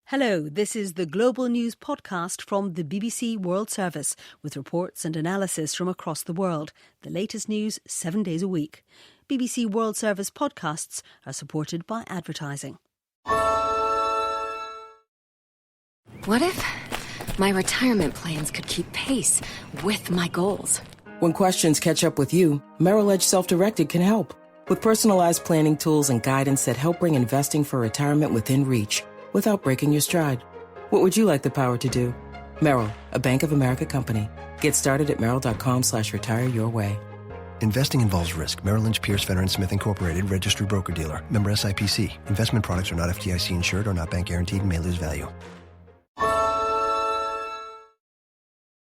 Hello, this is the Global News podcast from the BBC World Service with reports and analysis from across the world. The latest news 7 days a week. BBC World Service podcasts are supported by advertising. What if my retirement plans could keep pace with my goals? When questions catch up with you, Merrill Edge Self-Directed can help. With personalized planning tools and guidance that help bring investing for retirement within reach, without breaking your stride. What would you like the power to do? Merrill, a Bank of America company. Get started at merrill.com/retire your way. Investing involves risk. Merrill Lynch, Pierce, Veteran Smith Incorporated, registered broker-dealer. Member SIPC. Investment products are not FDIC insured or not bank guaranteed and may lose value.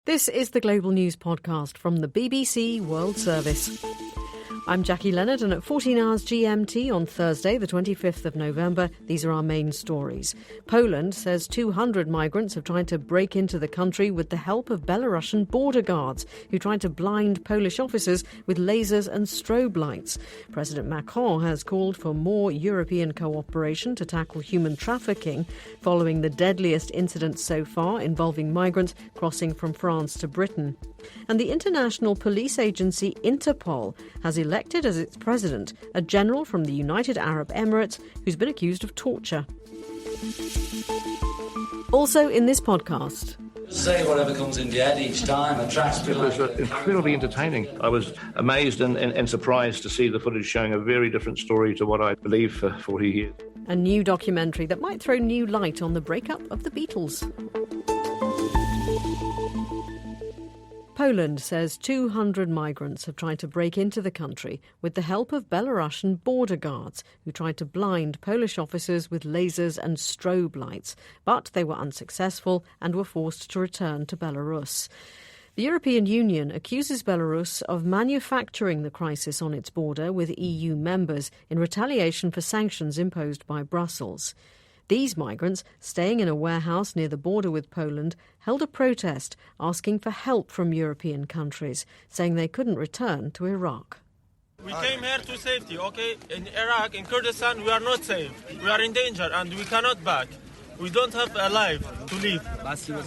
This is the Global News podcast from the BBC World Service. I'm Jackie Leonard, and at 14 hours GMT on Thursday, the 25th of November, these are our main stories. Poland says 200 migrants have tried to break into the country with the help of Belarusian border guards, who tried to blind Polish officers with lasers and strobe lights. President Macron has called for more European cooperation to tackle human trafficking, following the deadliest incident so far involving migrants crossing from France to Britain. And the international police agency Interpol has elected as its president a general from the United Arab Emirates who's been accused of torture. Also in this podcast... Say whatever comes in the head each time. It was incredibly entertaining. I was amazed and surprised to see the footage showing a very different story to what I believed for 40 years. A new documentary that might throw new light on the breakup of the Beatles. Poland says 200 migrants have tried to break into the country with the help of Belarusian border guards, who tried to blind Polish officers with lasers and strobe lights, but they were unsuccessful and were forced to return to Belarus. The European Union accuses Belarus of manufacturing the crisis on its border with EU members in retaliation for sanctions imposed by Brussels. These migrants, staying in a warehouse near the border with Poland, held a protest asking for help from European countries, saying they couldn't return to Iraq. We came here to safety, okay? In Iraq, in Kurdistan, we are not safe. We are in danger and we cannot back. We don't have a life to live.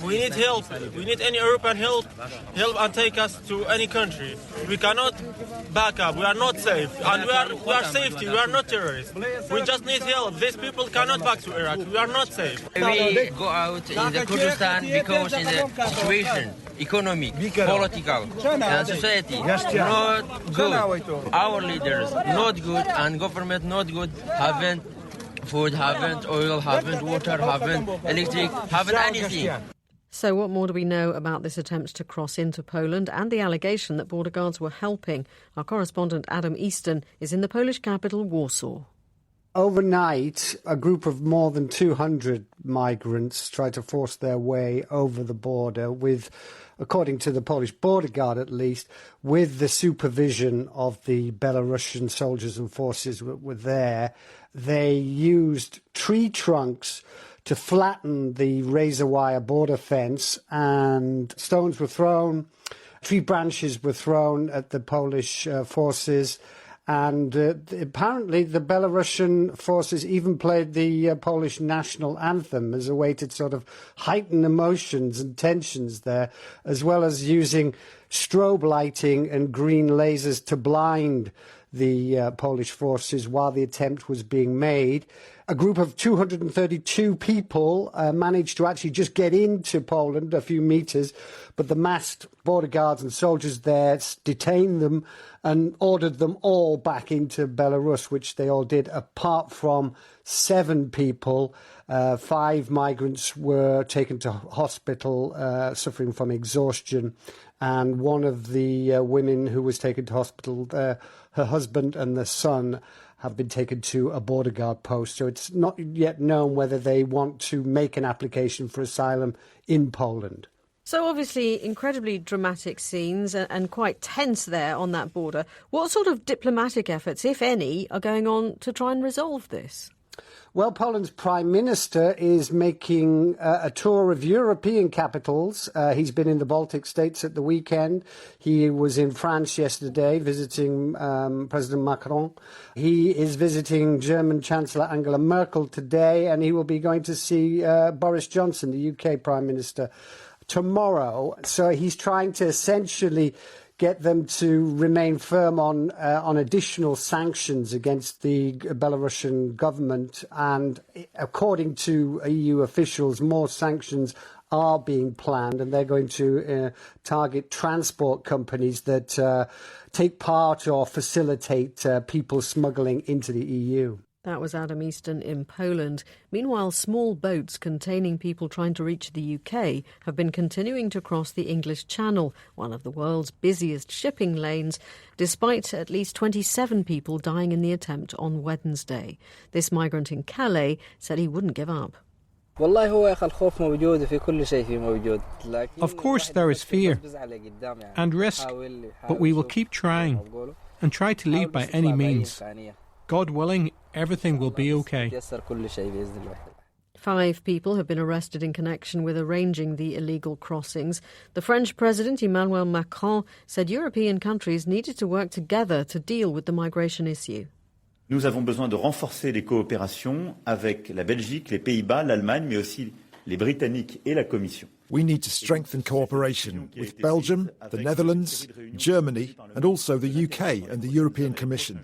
We need help. We need any European help and take us to any country. We cannot back up. We are not safe. And we are safety. We are not terrorists. We just need help. These people cannot back to Iraq. We are not safe. We go out in the Kurdistan because in the situation, economic, political, and society not good. Our leaders not good and government not good, haven't food, haven't oil, haven't water, haven't electric, haven't anything. So what more do we know about this attempt to cross into Poland and the allegation that border guards were helping? Our correspondent Adam Easton is in the Polish capital, Warsaw. Overnight, a group of more than 200 migrants tried to force their way over the border with, according to the Polish border guard at least, with the supervision of the Belarusian soldiers and forces that were there. They used tree trunks to flatten the razor wire border fence, and stones were thrown, tree branches were thrown at the Polish forces. And apparently the Belarusian forces even played the Polish national anthem as a way to sort of heighten emotions and tensions there, as well as using strobe lighting and green lasers to blind the Polish forces while the attempt was being made. A group of 232 people managed to actually just get into Poland a few metres, but the masked border guards and soldiers there detained them and ordered them all back into Belarus, which they all did, apart from 7 people. 5 migrants were taken to hospital suffering from exhaustion, and one of the women who was taken to hospital, her husband and the son, have been taken to a border guard post. So it's not yet known whether they want to make an application for asylum in Poland. So obviously incredibly dramatic scenes and quite tense there on that border. What sort of diplomatic efforts, if any, are going on to try and resolve this? Well, Poland's Prime Minister is making a tour of European capitals. He's been in the Baltic states at the weekend. He was in France yesterday visiting President Macron. He is visiting German Chancellor Angela Merkel today, and he will be going to see Boris Johnson, the UK Prime Minister, tomorrow. So he's trying to essentially get them to remain firm on additional sanctions against the Belarusian government. And according to EU officials, more sanctions are being planned, and they're going to target transport companies that take part or facilitate people smuggling into the EU. That was Adam Easton in Poland. Meanwhile, small boats containing people trying to reach the UK have been continuing to cross the English Channel, one of the world's busiest shipping lanes, despite at least 27 people dying in the attempt on Wednesday. This migrant in Calais said he wouldn't give up. Of course there is fear and risk, but we will keep trying and try to leave by any means. God willing, everything will be okay. 5 people have been arrested in connection with arranging the illegal crossings. The French President Emmanuel Macron said European countries needed to work together to deal with the migration issue. Nous avons besoin de renforcer les coopérations avec la Belgique, les Pays-Bas, l'Allemagne, mais aussi les Britanniques et la Commission. We need to strengthen cooperation with Belgium, the Netherlands, Germany, and also the UK and the European Commission.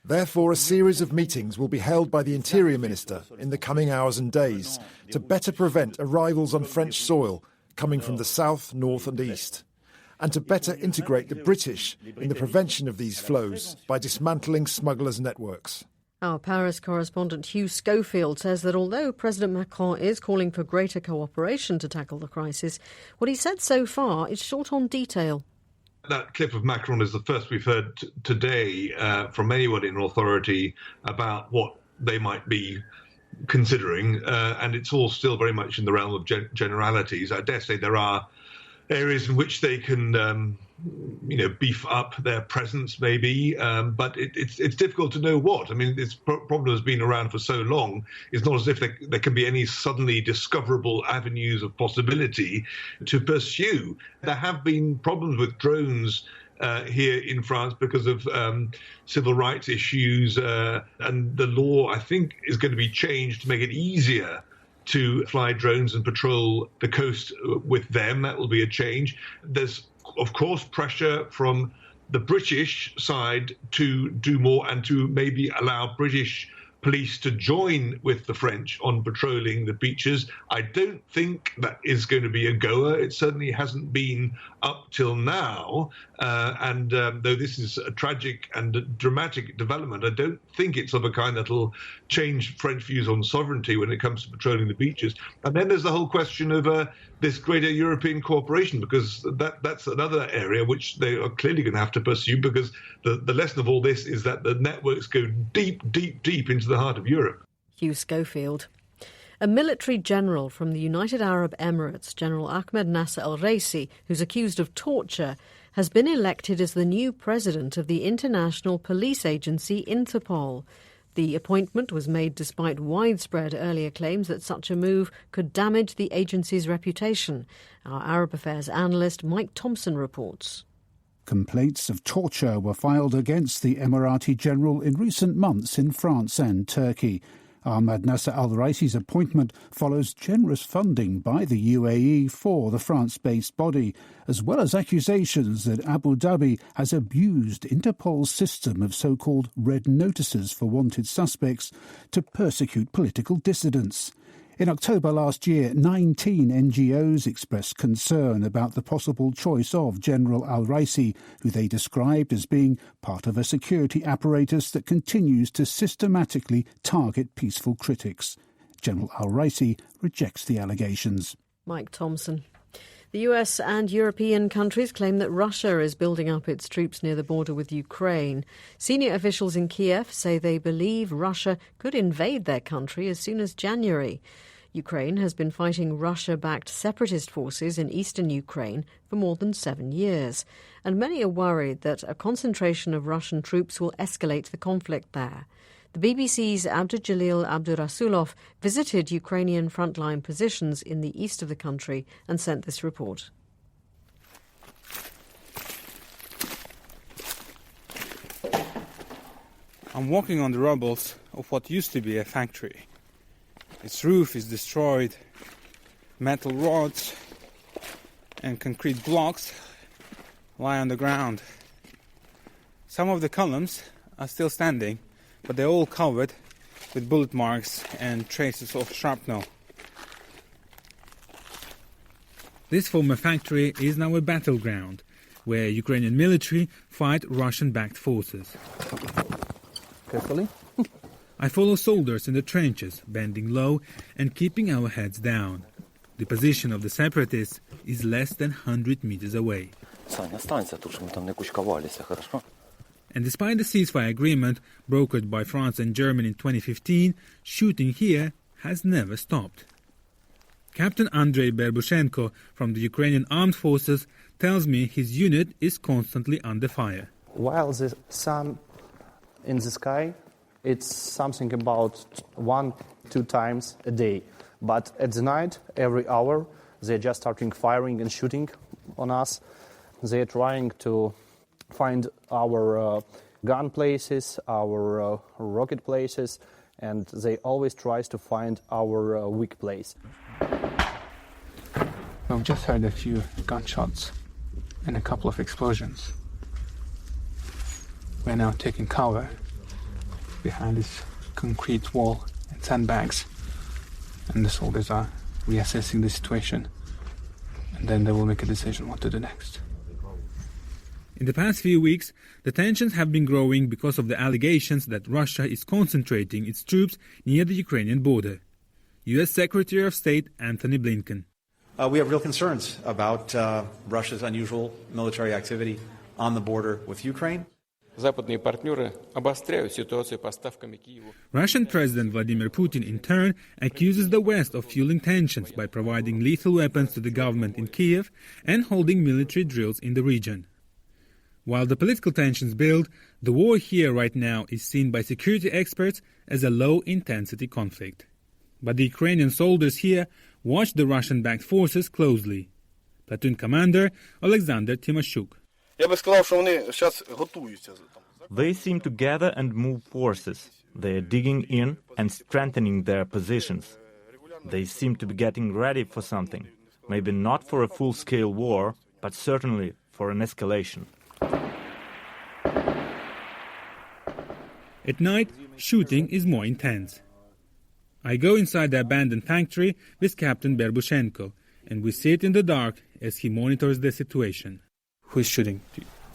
Therefore, a series of meetings will be held by the Interior Minister in the coming hours and days to better prevent arrivals on French soil coming from the south, north and east, and to better integrate the British in the prevention of these flows by dismantling smugglers' networks. Our Paris correspondent Hugh Schofield says that although President Macron is calling for greater cooperation to tackle the crisis, what he said so far is short on detail. That clip of Macron is the first we've heard today from anyone in authority about what they might be considering, and it's all still very much in the realm of generalities. I dare say there are areas in which they can, beef up their presence, maybe, but it's difficult to know what. I mean, this problem has been around for so long. It's not as if there can be any suddenly discoverable avenues of possibility to pursue. There have been problems with drones here in France because of civil rights issues, and the law, I think, is going to be changed to make it easier to fly drones and patrol the coast with them. That will be a change. There's, of course, pressure from the British side to do more and to maybe allow British police to join with the French on patrolling the beaches. I don't think that is going to be a goer. It certainly hasn't been up till now. And though this is a tragic and dramatic development, I don't think it's of a kind that will change French views on sovereignty when it comes to patrolling the beaches. And then there's the whole question of this greater European cooperation, because that's another area which they are clearly going to have to pursue, because the lesson of all this is that the networks go deep, deep, deep into the heart of Europe. Hugh Schofield. A military general from the United Arab Emirates, General Ahmed Nasser al-Raisi, who's accused of torture, has been elected as the new president of the international police agency Interpol. The appointment was made despite widespread earlier claims that such a move could damage the agency's reputation. Our Arab Affairs analyst Mike Thompson reports. Complaints of torture were filed against the Emirati general in recent months in France and Turkey. Ahmed Nasser al-Raisi's appointment follows generous funding by the UAE for the France-based body, as well as accusations that Abu Dhabi has abused Interpol's system of so-called red notices for wanted suspects to persecute political dissidents. In October last year, 19 NGOs expressed concern about the possible choice of General al-Raisi, who they described as being part of a security apparatus that continues to systematically target peaceful critics. General al-Raisi rejects the allegations. Mike Thompson. The US and European countries claim that Russia is building up its troops near the border with Ukraine. Senior officials in Kiev say they believe Russia could invade their country as soon as January. Ukraine has been fighting Russia-backed separatist forces in eastern Ukraine for more than 7 years, and many are worried that a concentration of Russian troops will escalate the conflict there. The BBC's Abdul Abdurasulov visited Ukrainian frontline positions in the east of the country and sent this report. I'm walking on the rubbles of what used to be a factory. Its roof is destroyed, metal rods and concrete blocks lie on the ground. Some of the columns are still standing, but they're all covered with bullet marks and traces of shrapnel. This former factory is now a battleground, where Ukrainian military fight Russian-backed forces. Carefully. I follow soldiers in the trenches, bending low and keeping our heads down. The position of the separatists is less than 100 meters away. And despite the ceasefire agreement brokered by France and Germany in 2015, shooting here has never stopped. Captain Andrei Berbushenko from the Ukrainian Armed Forces tells me his unit is constantly under fire. While the sun in the sky, it's something about 1-2 times a day. But at the night, every hour, they're just starting firing and shooting on us. They're trying to find our gun places, our rocket places, and they always try to find our weak place. We've just heard a few gunshots and a couple of explosions. We're now taking cover behind this concrete wall and sandbags, and the soldiers are reassessing the situation, and then they will make a decision what to do next. In the past few weeks, the tensions have been growing because of the allegations that Russia is concentrating its troops near the Ukrainian border. U.S. Secretary of State Antony Blinken. We have real concerns about Russia's unusual military activity on the border with Ukraine. Russian President Vladimir Putin, in turn, accuses the West of fueling tensions by providing lethal weapons to the government in Kiev and holding military drills in the region. While the political tensions build, the war here right now is seen by security experts as a low-intensity conflict. But the Ukrainian soldiers here watch the Russian-backed forces closely. Platoon Commander Alexander Timashuk. They seem to gather and move forces. They are digging in and strengthening their positions. They seem to be getting ready for something. Maybe not for a full-scale war, but certainly for an escalation. At night, shooting is more intense. I go inside the abandoned factory with Captain Berbushenko, and we sit in the dark as he monitors the situation. Who is shooting?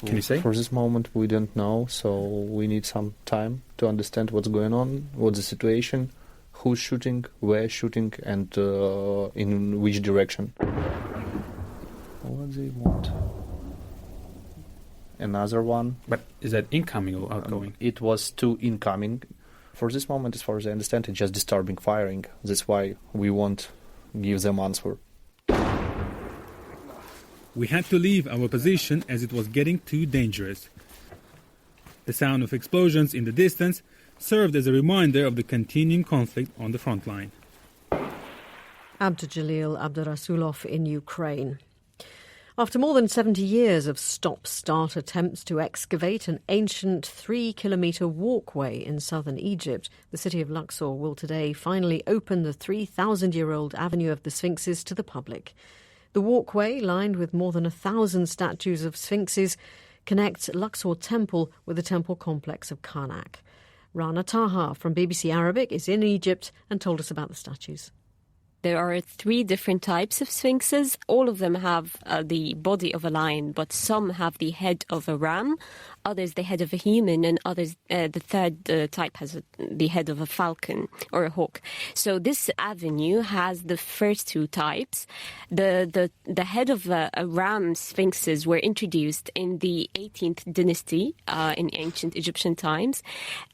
Can you say? For this moment, we don't know, so we need some time to understand what's going on, what's the situation, who's shooting, where shooting, and in which direction. What do they want? Another one. But is that incoming or outgoing? It was 2 incoming. For this moment, as far as I understand, it's just disturbing firing. That's why we won't give them answer. We had to leave our position as it was getting too dangerous. The sound of explosions in the distance served as a reminder of the continuing conflict on the front line. Abdul Abdurasulov in Ukraine. After more than 70 years of stop-start attempts to excavate an ancient 3-kilometre walkway in southern Egypt, the city of Luxor will today finally open the 3,000-year-old Avenue of the Sphinxes to the public. The walkway, lined with more than 1,000 statues of sphinxes, connects Luxor Temple with the temple complex of Karnak. Rana Taha from BBC Arabic is in Egypt and told us about the statues. There are 3 different types of sphinxes. All of them have the body of a lion, but some have the head of a ram, others the head of a human, and others, the third type has the head of a falcon or a hawk. So this avenue has the first 2 types. The head of a ram sphinxes were introduced in the 18th dynasty in ancient Egyptian times,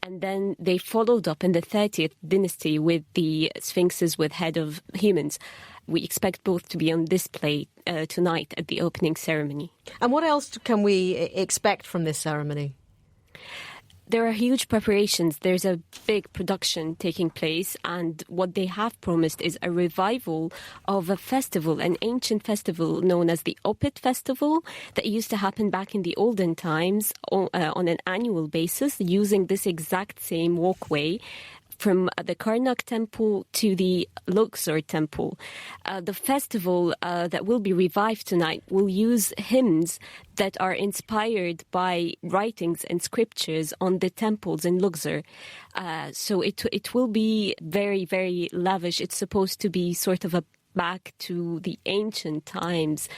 and then they followed up in the 30th dynasty with the sphinxes with head of humans. We expect both to be on display tonight at the opening ceremony. And what else can we expect from this ceremony? There are huge preparations. There's a big production taking place, and what they have promised is a revival of a festival, an ancient festival known as the Opit Festival that used to happen back in the olden times on an annual basis, using this exact same walkway from the Karnak temple to the Luxor temple. The festival that will be revived tonight will use hymns that are inspired by writings and scriptures on the temples in Luxor. So it will be very, very lavish. It's supposed to be sort of a back to the ancient times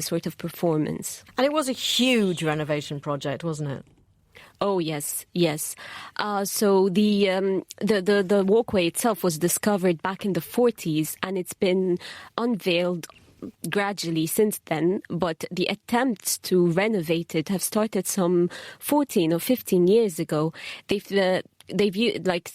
sort of performance. And it was a huge renovation project, wasn't it? Oh, yes. So the walkway itself was discovered back in the 40s, and it's been unveiled gradually since then, but the attempts to renovate it have started some 14 or 15 years ago.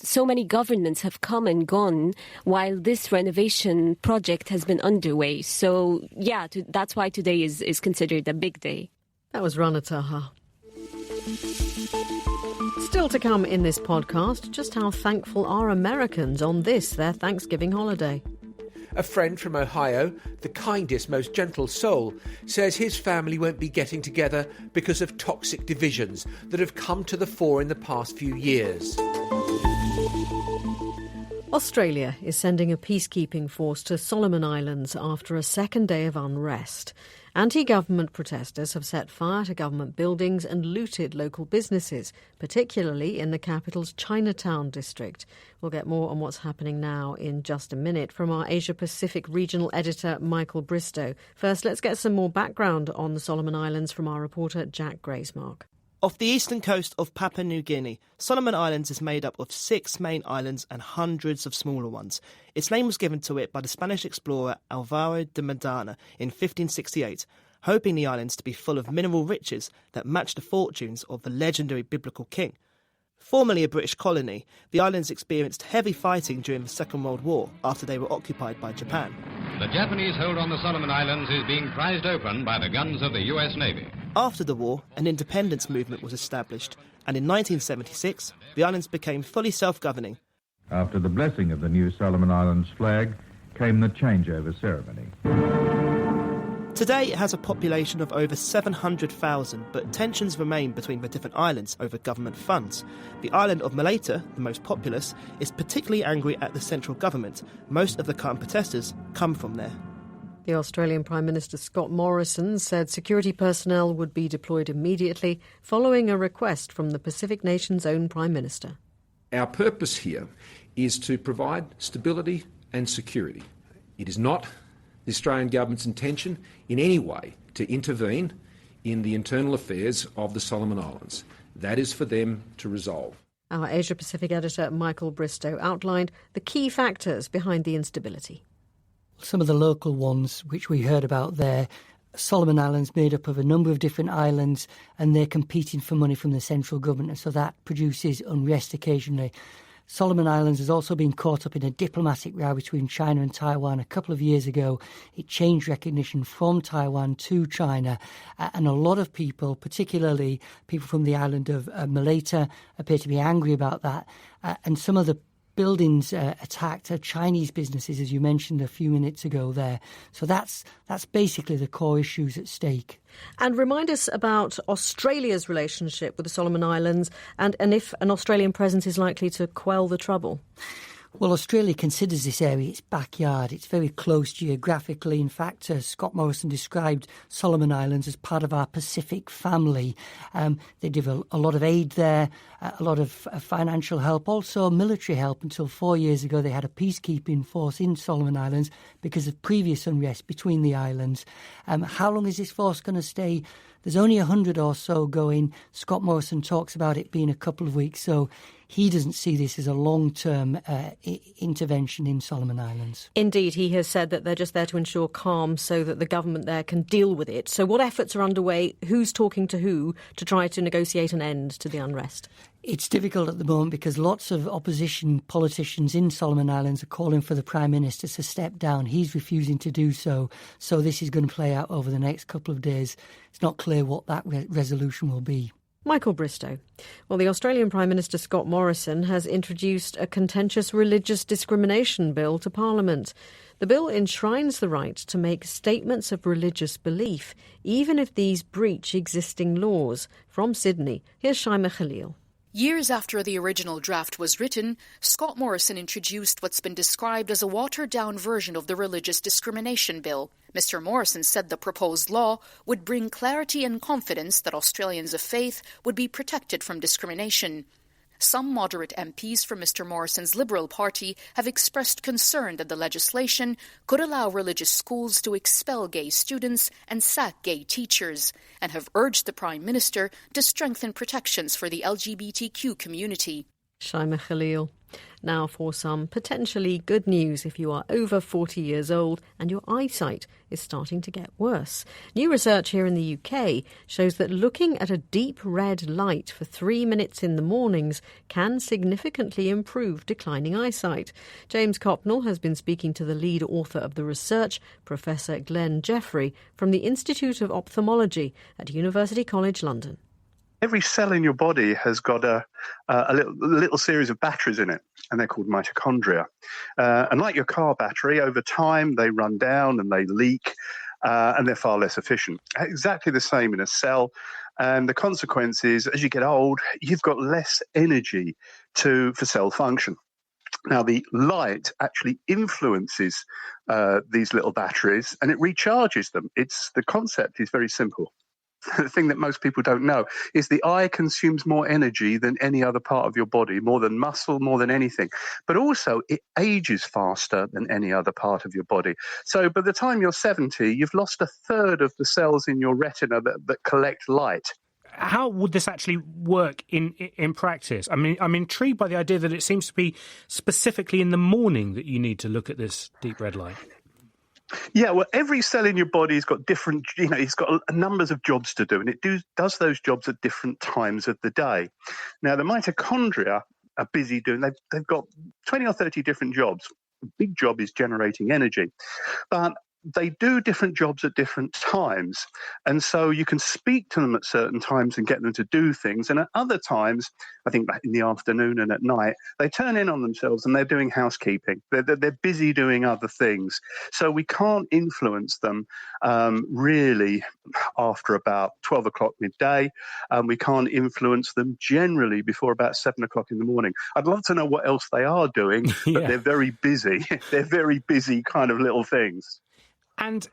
So many governments have come and gone while this renovation project has been underway. So, yeah, that's why today is considered a big day. That was Rana Taha. Still to come in this podcast, just how thankful are Americans on this, their Thanksgiving holiday? A friend from Ohio, the kindest, most gentle soul, says his family won't be getting together because of toxic divisions that have come to the fore in the past few years. Australia is sending a peacekeeping force to Solomon Islands after a second day of unrest. Anti-government protesters have set fire to government buildings and looted local businesses, particularly in the capital's Chinatown district. We'll get more on what's happening now in just a minute from our Asia-Pacific regional editor, Michael Bristow. First, let's get some more background on the Solomon Islands from our reporter, Jack Graysmark. Off the eastern coast of Papua New Guinea, Solomon Islands is made up of 6 main islands and hundreds of smaller ones. Its name was given to it by the Spanish explorer Alvaro de Medina in 1568, hoping the islands to be full of mineral riches that match the fortunes of the legendary biblical king. Formerly a British colony, the islands experienced heavy fighting during the Second World War after they were occupied by Japan. The Japanese hold on the Solomon Islands is being prized open by the guns of the US Navy. After the war, an independence movement was established, and in 1976, the islands became fully self-governing. After the blessing of the new Solomon Islands flag came the changeover ceremony. Today it has a population of over 700,000, but tensions remain between the different islands over government funds. The island of Malaita, the most populous, is particularly angry at the central government. Most of the current protesters come from there. The Australian Prime Minister Scott Morrison said security personnel would be deployed immediately following a request from the Pacific nation's own Prime Minister. Our purpose here is to provide stability and security. It is not the Australian government's intention in any way to intervene in the internal affairs of the Solomon Islands. That is for them to resolve. Our Asia-Pacific editor Michael Bristow outlined the key factors behind the instability. Some of the local ones which we heard about there, Solomon Islands made up of a number of different islands, and they're competing for money from the central government, and so that produces unrest occasionally. Solomon Islands has also been caught up in a diplomatic row between China and Taiwan. A couple of years ago, it changed recognition from Taiwan to China. And a lot of people, particularly people from the island of Malaita, appear to be angry about that. And some of the buildings attacked are Chinese businesses, as you mentioned a few minutes ago there. So that's basically the core issues at stake. And remind us about Australia's relationship with the Solomon Islands and if an Australian presence is likely to quell the trouble. Well, Australia considers this area its backyard. It's very close geographically. In fact, Scott Morrison described Solomon Islands as part of our Pacific family. They give a lot of aid there, a lot of financial help, also military help. Until 4 years ago, they had a peacekeeping force in Solomon Islands because of previous unrest between the islands. How long is this force going to stay? There's only 100 or so going. Scott Morrison talks about it being a couple of weeks, so he doesn't see this as a long-term intervention in Solomon Islands. Indeed, he has said that they're just there to ensure calm so that the government there can deal with it. So what efforts are underway? Who's talking to who to try to negotiate an end to the unrest? It's difficult at the moment because lots of opposition politicians in Solomon Islands are calling for the Prime Minister to step down. He's refusing to do so. So this is going to play out over the next couple of days. It's not clear what that resolution will be. Michael Bristow. Well, the Australian Prime Minister Scott Morrison has introduced a contentious religious discrimination bill to Parliament. The bill enshrines the right to make statements of religious belief, even if these breach existing laws. From Sydney, here's Shaima Khalil. Years after the original draft was written, Scott Morrison introduced what's been described as a watered-down version of the religious discrimination bill. Mr. Morrison said the proposed law would bring clarity and confidence that Australians of faith would be protected from discrimination. Some moderate MPs from Mr. Morrison's Liberal Party have expressed concern that the legislation could allow religious schools to expel gay students and sack gay teachers, and have urged the Prime Minister to strengthen protections for the LGBTQ community. Shaima Khalil. Now for some potentially good news if you are over 40 years old and your eyesight is starting to get worse. New research here in the UK shows that looking at a deep red light for 3 minutes in the mornings can significantly improve declining eyesight. James Copnell has been speaking to the lead author of the research, Professor Glenn Jeffrey, from the Institute of Ophthalmology at University College London. Every cell in your body has got a little series of batteries in it, and they're called mitochondria. And like your car battery, over time they run down and they leak, and they're far less efficient. Exactly the same in a cell. And the consequence is, as you get old, you've got less energy for cell function. Now, the light actually influences these little batteries, and it recharges them. The concept is very simple. The thing that most people don't know is the eye consumes more energy than any other part of your body, more than muscle, more than anything. But also it ages faster than any other part of your body. So by the time you're 70, you've lost a third of the cells in your retina that collect light. How would this actually work in practice? I mean, I'm intrigued by the idea that it seems to be specifically in the morning that you need to look at this deep red light. Yeah, well, every cell in your body has got different, it's got numbers of jobs to do, and it does those jobs at different times of the day. Now, the mitochondria are busy doing, they've got 20 or 30 different jobs. The big job is generating energy. But they do different jobs at different times. And so you can speak to them at certain times and get them to do things. And at other times, I think in the afternoon and at night, they turn in on themselves and they're doing housekeeping. They're busy doing other things. So we can't influence them really after about 12 o'clock midday. We can't influence them generally before about 7 o'clock in the morning. I'd love to know what else they are doing, but they're very busy. They're very busy kind of little things. And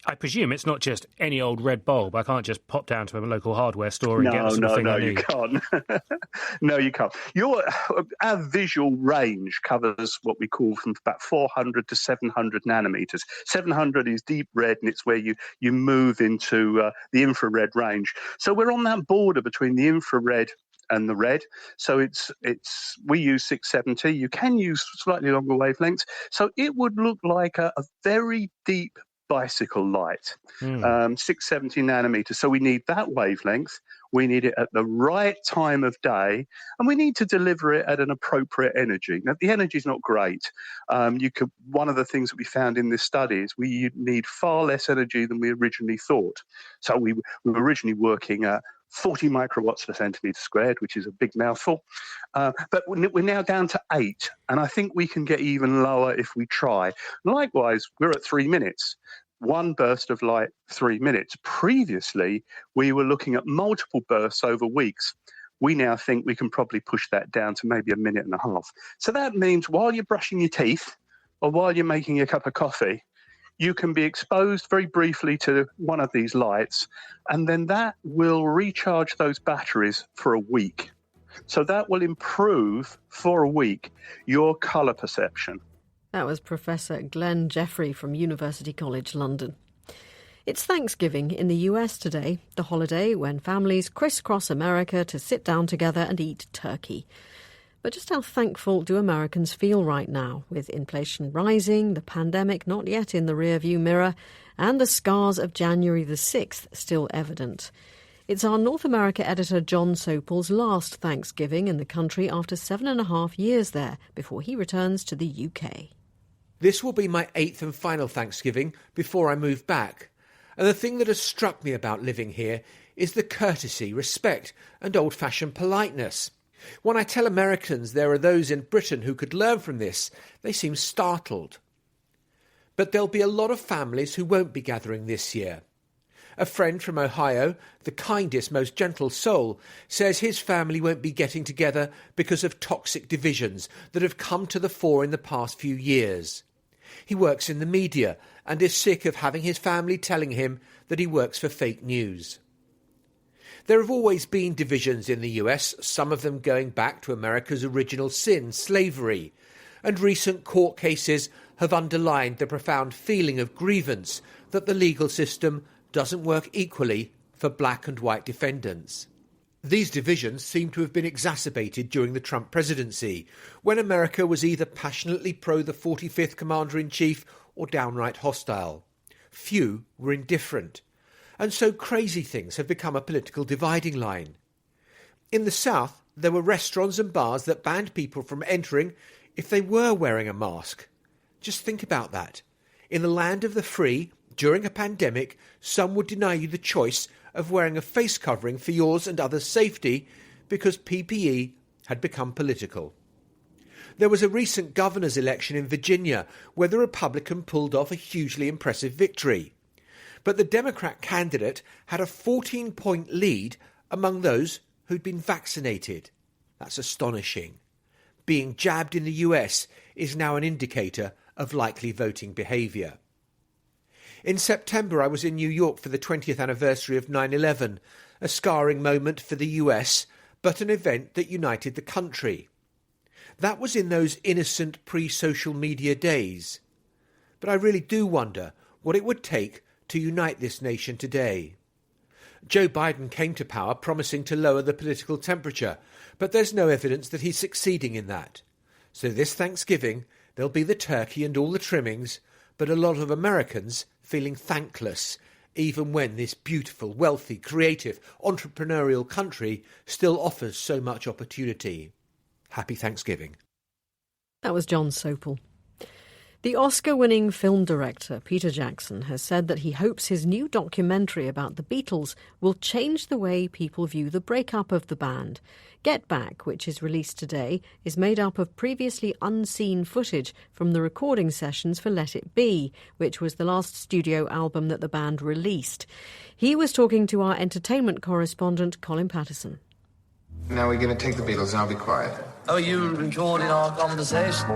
I presume it's not just any old red bulb. I can't just pop down to a local hardware store and get the sort of thing I need. You can't. No, you can't. Our visual range covers what we call from about 400 to 700 nanometers. 700 is deep red, and it's where you move into the infrared range. So we're on that border between the infrared and the red. So we use 670. You can use slightly longer wavelengths. So it would look like a very deep bicycle light, 670 nanometers. So we need that wavelength. We need it at the right time of day, and we need to deliver it at an appropriate energy. Now, the energy is not great. One of the things that we found in this study is we need far less energy than we originally thought. So we were originally working at 40 microwatts per centimetre squared, which is a big mouthful. But we're now down to 8, and I think we can get even lower if we try. Likewise, we're at 3 minutes. One burst of light, 3 minutes. Previously, we were looking at multiple bursts over weeks. We now think we can probably push that down to maybe a minute and a half. So that means while you're brushing your teeth or while you're making a cup of coffee, you can be exposed very briefly to one of these lights, and then that will recharge those batteries for a week. So that will improve for a week your colour perception. That was Professor Glenn Jeffrey from University College London. It's Thanksgiving in the US today, the holiday when families crisscross America to sit down together and eat turkey. But just how thankful do Americans feel right now, with inflation rising, the pandemic not yet in the rearview mirror, and the scars of January the 6th still evident? It's our North America editor John Sopel's last Thanksgiving in the country after 7.5 years there, before he returns to the UK. This will be my 8th and final Thanksgiving before I move back. And the thing that has struck me about living here is the courtesy, respect and old-fashioned politeness. When I tell Americans there are those in Britain who could learn from this, they seem startled. But there'll be a lot of families who won't be gathering this year. A friend from Ohio, the kindest, most gentle soul, says his family won't be getting together because of toxic divisions that have come to the fore in the past few years. He works in the media and is sick of having his family telling him that he works for fake news. There have always been divisions in the US, some of them going back to America's original sin, slavery, and recent court cases have underlined the profound feeling of grievance that the legal system doesn't work equally for black and white defendants. These divisions seem to have been exacerbated during the Trump presidency, when America was either passionately pro the 45th Commander-in-Chief or downright hostile. Few were indifferent, and so crazy things have become a political dividing line. In the South, there were restaurants and bars that banned people from entering if they were wearing a mask. Just think about that. In the land of the free, during a pandemic, some would deny you the choice of wearing a face covering for yours and others' safety because PPE had become political. There was a recent governor's election in Virginia where the Republican pulled off a hugely impressive victory. But the Democrat candidate had a 14-point lead among those who'd been vaccinated. That's astonishing. Being jabbed in the US is now an indicator of likely voting behaviour. In September, I was in New York for the 20th anniversary of 9/11, a scarring moment for the US, but an event that united the country. That was in those innocent pre-social media days. But I really do wonder what it would take to unite this nation today. Joe Biden came to power promising to lower the political temperature, but there's no evidence that he's succeeding in that. So this Thanksgiving, there'll be the turkey and all the trimmings, but a lot of Americans feeling thankless, even when this beautiful, wealthy, creative, entrepreneurial country still offers so much opportunity. Happy Thanksgiving. That was John Sopel. The Oscar-winning film director Peter Jackson has said that he hopes his new documentary about the Beatles will change the way people view the breakup of the band. Get Back, which is released today, is made up of previously unseen footage from the recording sessions for Let It Be, which was the last studio album that the band released. He was talking to our entertainment correspondent Colin Patterson. Now we're going to take the Beatles and I'll be quiet. Oh, you recording our conversation?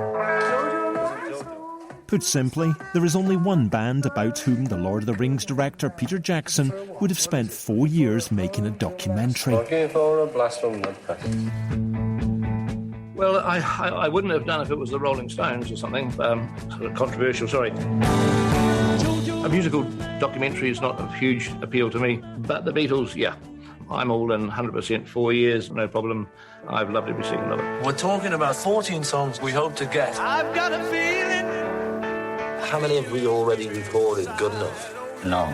Put simply, there is only one band about whom the Lord of the Rings director Peter Jackson would have spent 4 years making a documentary. Well, I wouldn't have done if it was the Rolling Stones or something. Sort of controversial, sorry. A musical documentary is not of huge appeal to me, but the Beatles, yeah. I'm all in 100%, 4 years, no problem. I've loved every single of it. We're talking about 14 songs we hope to get. I've got a feeling. How many have we already recorded good enough? None.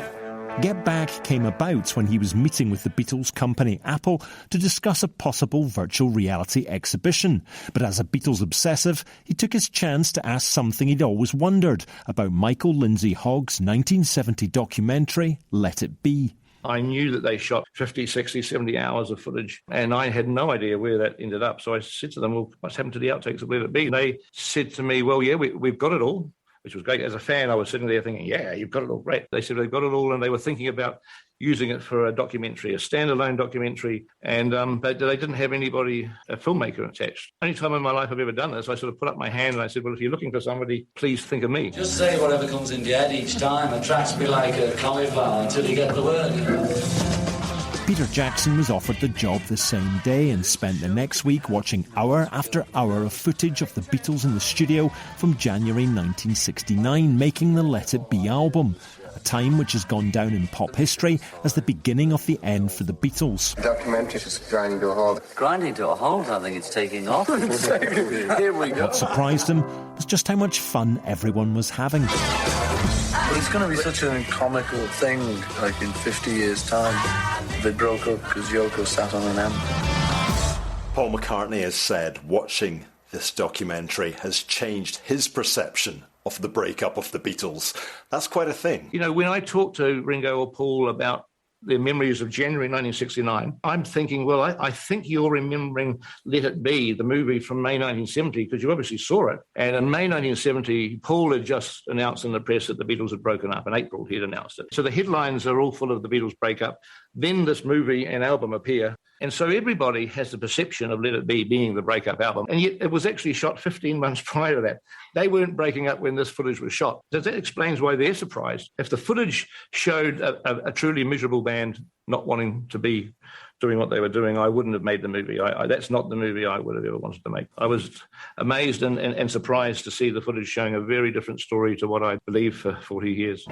Get Back came about when he was meeting with the Beatles company Apple to discuss a possible virtual reality exhibition. But as a Beatles obsessive, he took his chance to ask something he'd always wondered about Michael Lindsay Hogg's 1970 documentary, Let It Be. I knew that they shot 50, 60, 70 hours of footage, and I had no idea where that ended up. So I said to them, well, what's happened to the outtakes of Let It Be? And they said to me, well, yeah, we've got it all, which was great. As a fan, I was sitting there thinking, yeah, you've got it all, great. They said they've got it all, and they were thinking about using it for a documentary, a standalone documentary, and but they didn't have anybody, a filmmaker attached. Only time in my life I've ever done this, I sort of put up my hand and I said, well, if you're looking for somebody, please think of me. Just say whatever comes into your head each time. It tracks me like a cauliflower until you get the word. Peter Jackson was offered the job the same day and spent the next week watching hour after hour of footage of the Beatles in the studio from January 1969, making the Let It Be album, a time which has gone down in pop history as the beginning of the end for the Beatles. The documentary is grinding to a halt. Grinding to a halt? I think it's taking off. Here we go. What surprised him was just how much fun everyone was having. But it's going to be such a comical thing, like in 50 years' time. They broke up because Yoko sat on an amp. Paul McCartney has said watching this documentary has changed his perception of the breakup of the Beatles. That's quite a thing. You know, when I talk to Ringo or Paul about their memories of January 1969, I'm thinking, well, I think you're remembering Let It Be, the movie from May 1970, because you obviously saw it. And in May 1970, Paul had just announced in the press that the Beatles had broken up. In April, he'd announced it. So the headlines are all full of the Beatles breakup. Then this movie and album appear. And so everybody has the perception of Let It Be being the breakup album. And yet it was actually shot 15 months prior to that. They weren't breaking up when this footage was shot. So that explains why they're surprised. If the footage showed a truly miserable band not wanting to be doing what they were doing, I wouldn't have made the movie. That's not the movie I would have ever wanted to make. I was amazed and surprised to see the footage showing a very different story to what I believed for 40 years.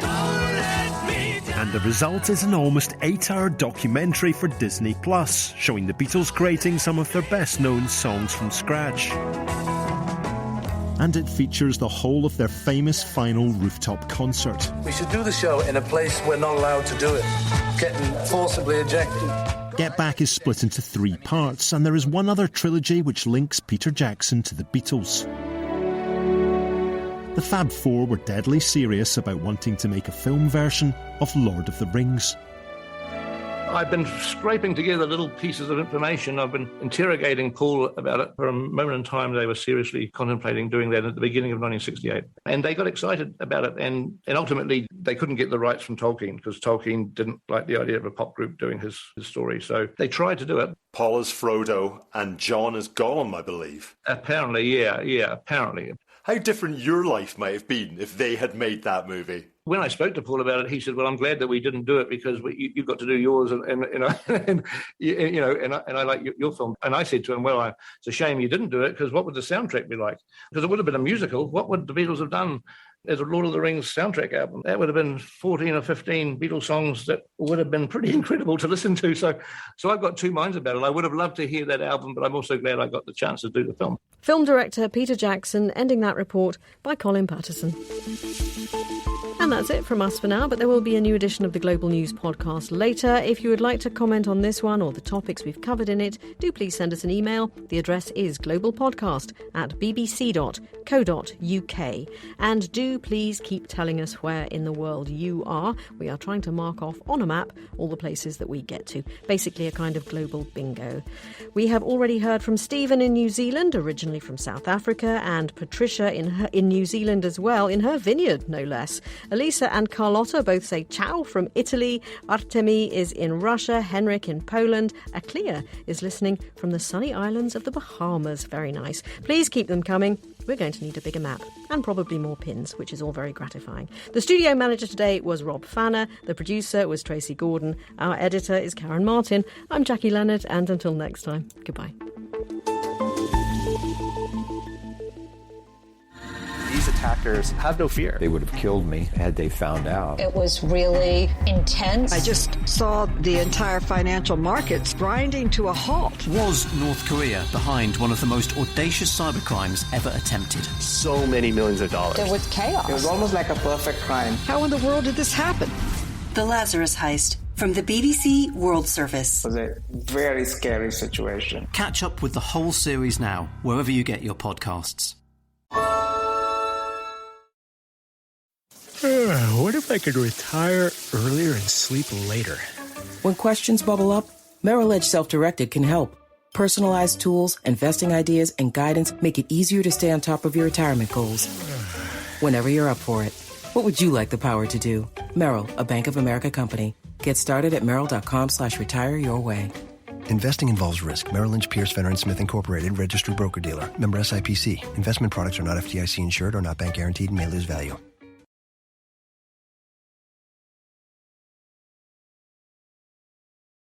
And the result is an almost 8-hour documentary for Disney+, showing the Beatles creating some of their best-known songs from scratch. And it features the whole of their famous final rooftop concert. We should do the show in a place we're not allowed to do it, getting forcibly ejected. Get Back is split into 3 parts, and there is one other trilogy which links Peter Jackson to the Beatles. The Fab Four were deadly serious about wanting to make a film version of Lord of the Rings. I've been scraping together little pieces of information. I've been interrogating Paul about it. For a moment in time, they were seriously contemplating doing that at the beginning of 1968. And they got excited about it. And ultimately, they couldn't get the rights from Tolkien because Tolkien didn't like the idea of a pop group doing his story. So they tried to do it. Paul is Frodo and John is Gollum, I believe. Apparently, yeah, apparently. How different your life might have been if they had made that movie. When I spoke to Paul about it, he said, "Well, I'm glad that we didn't do it because you got to do yours, and I like your film." And I said to him, "Well, it's a shame you didn't do it because what would the soundtrack be like? Because it would have been a musical. What would the Beatles have done as a Lord of the Rings soundtrack album? That would have been 14 or 15 Beatles songs that would have been pretty incredible to listen to." So I've got two minds about it. I would have loved to hear that album, but I'm also glad I got the chance to do the film. Film director Peter Jackson ending that report by Colin Patterson. And that's it from us for now, but there will be a new edition of the Global News podcast later. If you would like to comment on this one or the topics we've covered in it, do please send us an email. The address is globalpodcast@bbc.co.uk. And do please keep telling us where in the world you are. We are trying to mark off on a map all the places that we get to. Basically a kind of global bingo. We have already heard from Stephen in New Zealand, originally from South Africa, and Patricia in New Zealand as well, in her vineyard, no less. Elisa and Carlotta both say ciao from Italy. Artemi is in Russia. Henrik in Poland. Aklia is listening from the sunny islands of the Bahamas. Very nice. Please keep them coming. We're going to need a bigger map and probably more pins, which is all very gratifying. The studio manager today was Rob Fanner. The producer was Tracy Gordon. Our editor is Karen Martin. I'm Jackie Leonard, and until next time, goodbye. These attackers have no fear. They would have killed me had they found out. It was really intense. I just saw the entire financial markets grinding to a halt. Was North Korea behind one of the most audacious cybercrimes ever attempted? So many millions of dollars. There was chaos. It was almost like a perfect crime. How in the world did this happen? The Lazarus Heist from the BBC World Service. It was a very scary situation. Catch up with the whole series now, wherever you get your podcasts. What if I could retire earlier and sleep later? When questions bubble up, Merrill Edge Self-Directed can help. Personalized tools, investing ideas, and guidance make it easier to stay on top of your retirement goals. Whenever you're up for it. What would you like the power to do? Merrill, a Bank of America company. Get started at merrill.com/retire your way. Investing involves risk. Merrill Lynch, Pierce, Fenner & Smith Incorporated, registered broker-dealer. Member SIPC. Investment products are not FDIC insured or not bank guaranteed and may lose value.